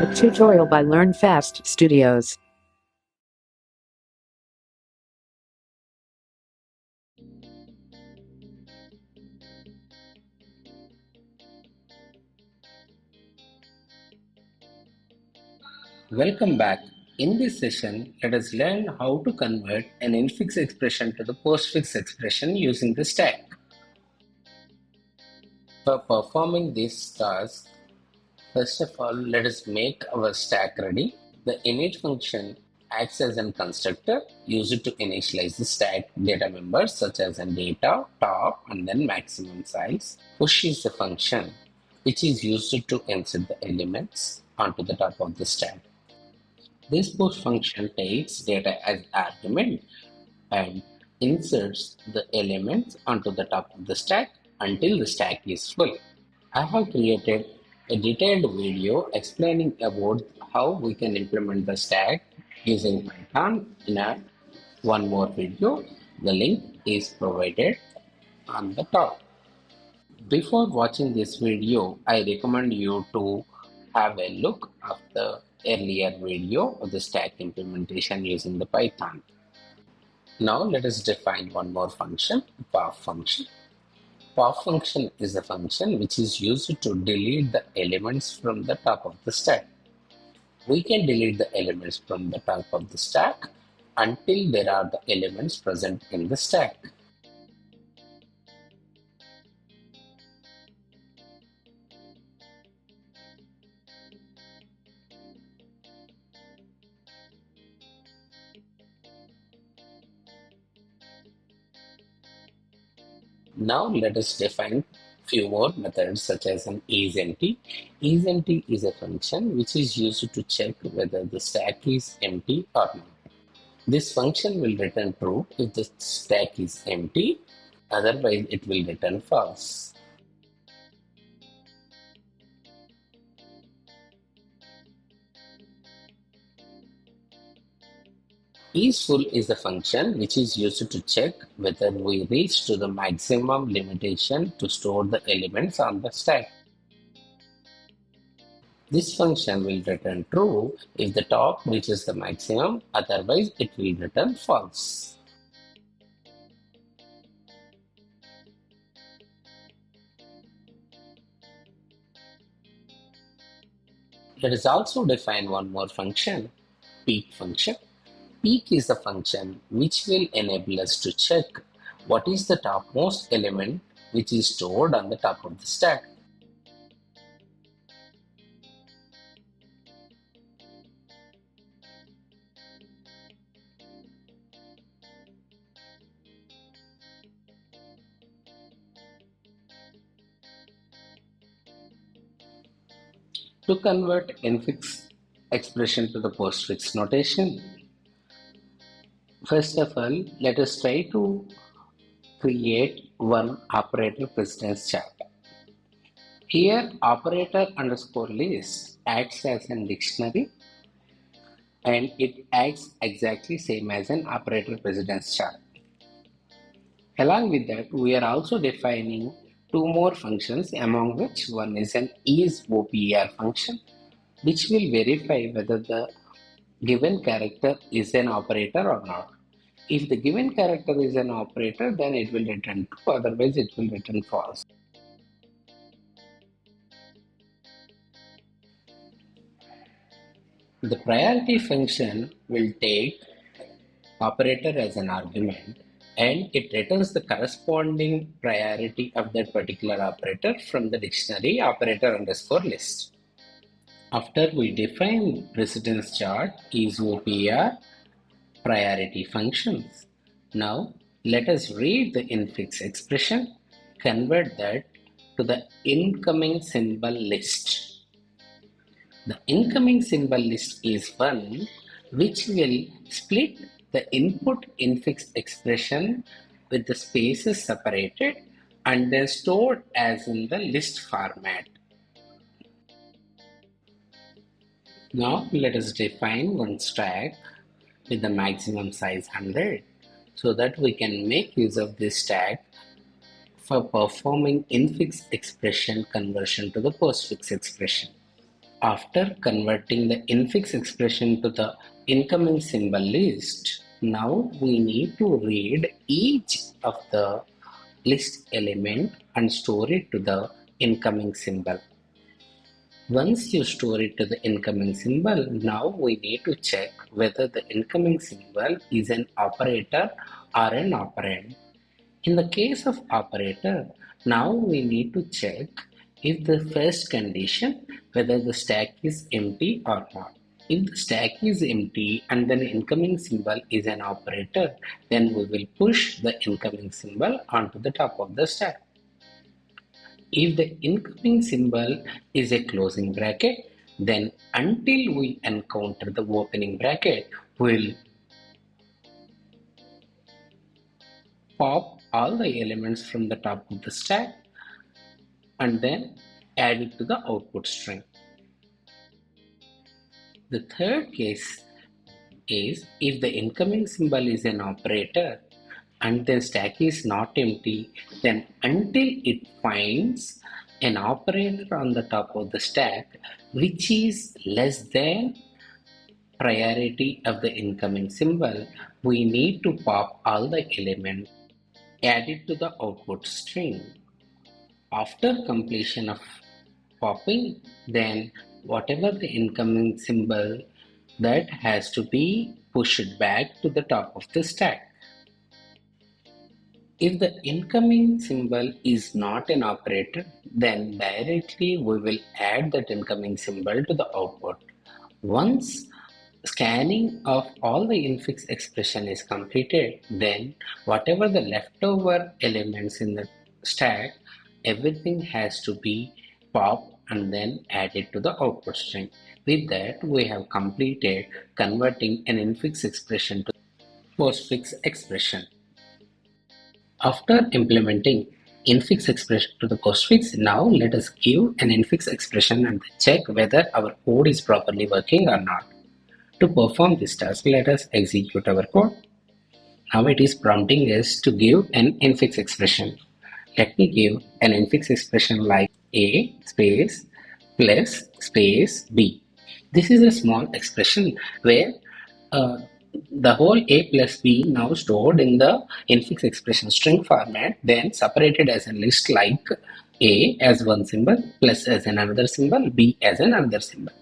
A tutorial by Learn Fast Studios. Welcome back. In this session, let us learn how to convert an infix expression to the postfix expression using the stack. For performing this task, first of all, let us make our stack ready. The init function acts as a constructor used to initialize the stack data members such as a data, top, and then maximum size. Push is the function which is used to insert the elements onto the top of the stack. This push function takes data as argument and inserts the elements onto the top of the stack until the stack is full. I have created a detailed video explaining about how we can implement the stack using Python in one more video. The link is provided on the top. Before watching this video, I recommend you to have a look of the earlier video of the stack implementation using the Python. Now let us define one more function, pop function. Pop function is a function which is used to delete the elements from the top of the stack. We can delete the elements from the top of the stack until there are the elements present in the stack. Now let us define few more methods such as an isEmpty. IsEmpty is a function which is used to check whether the stack is empty or not. This function will return true if the stack is empty, otherwise it will return false. IsFull is a function which is used to check whether we reach to the maximum limitation to store the elements on the stack. This function will return true if the top reaches the maximum, otherwise it will return false. Let us also define one more function, peek function. Peek is a function which will enable us to check what is the topmost element which is stored on the top of the stack. To convert infix expression to the postfix notation, first of all, let us try to create one operator precedence chart. Here, operator underscore list acts as a dictionary and it acts exactly same as an operator precedence chart. Along with that, we are also defining two more functions, among which one is an isOPR function, which will verify whether the given character is an operator or not. If the given character is an operator, then it will return true, otherwise it will return false. The priority function will take operator as an argument and it returns the corresponding priority of that particular operator from the dictionary operator underscore list. After we define precedence chart isOPR priority functions. Now let us read the infix expression, convert that to the incoming symbol list. The incoming symbol list is one which will split the input infix expression with the spaces separated and then stored as in the list format. Now let us define one stack with the maximum size 100 so that we can make use of this stack for performing infix expression conversion to the postfix expression. After converting the infix expression to the incoming symbol list, now we need to read each of the list element and store it to the incoming symbol. Once you store it to the incoming symbol, now we need to check whether the incoming symbol is an operator or an operand. In the case of operator, now we need to check if the first condition, whether the stack is empty or not. If the stack is empty and then incoming symbol is an operator, then we will push the incoming symbol onto the top of the stack. If the incoming symbol is a closing bracket, then until we encounter the opening bracket, we'll pop all the elements from the top of the stack and then add it to the output string. The third case is if the incoming symbol is an operator and the stack is not empty, then until it finds an operator on the top of the stack which is less than priority of the incoming symbol, we need to pop all the elements added to the output string. After completion of popping, then whatever the incoming symbol that has to be pushed back to the top of the stack. If the incoming symbol is not an operator, then directly we will add that incoming symbol to the output. Once scanning of all the infix expression is completed, then whatever the leftover elements in the stack, everything has to be popped and then added to the output string. With that, we have completed converting an infix expression to postfix expression. After implementing infix expression to the postfix, now let us give an infix expression and check whether our code is properly working or not. To perform this task, let us execute our code. Now it is prompting us to give an infix expression. Let me give an infix expression like a space plus space b. This is a small expression where the whole a plus b now stored in the infix expression string format, then separated as a list like a as one symbol, plus as another symbol, b as another symbol.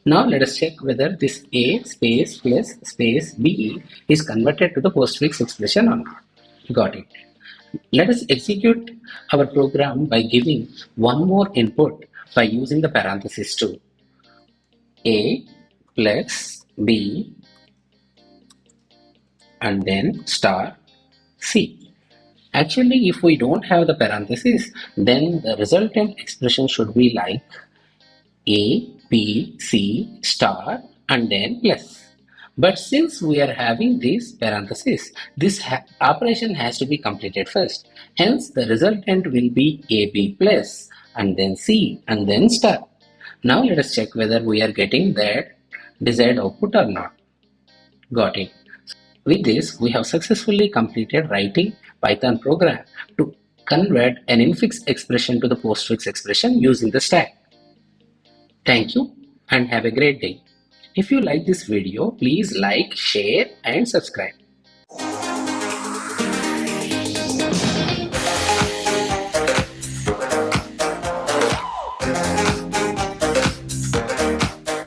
Now let us check whether this a space plus space b is converted to the postfix expression or not. Got it. Let us execute our program by giving one more input by using the parenthesis too. A plus b and then star c. Actually, if we don't have the parenthesis, then the resultant expression should be like a, B, C, star, and then plus. But since we are having this parenthesis, this operation has to be completed first. Hence, the resultant will be AB plus, and then C, and then star. Now let us check whether we are getting that desired output or not. Got it. With this, we have successfully completed writing Python program to convert an infix expression to the postfix expression using the stack. Thank you and have a great day. If you like this video, please like, share and subscribe.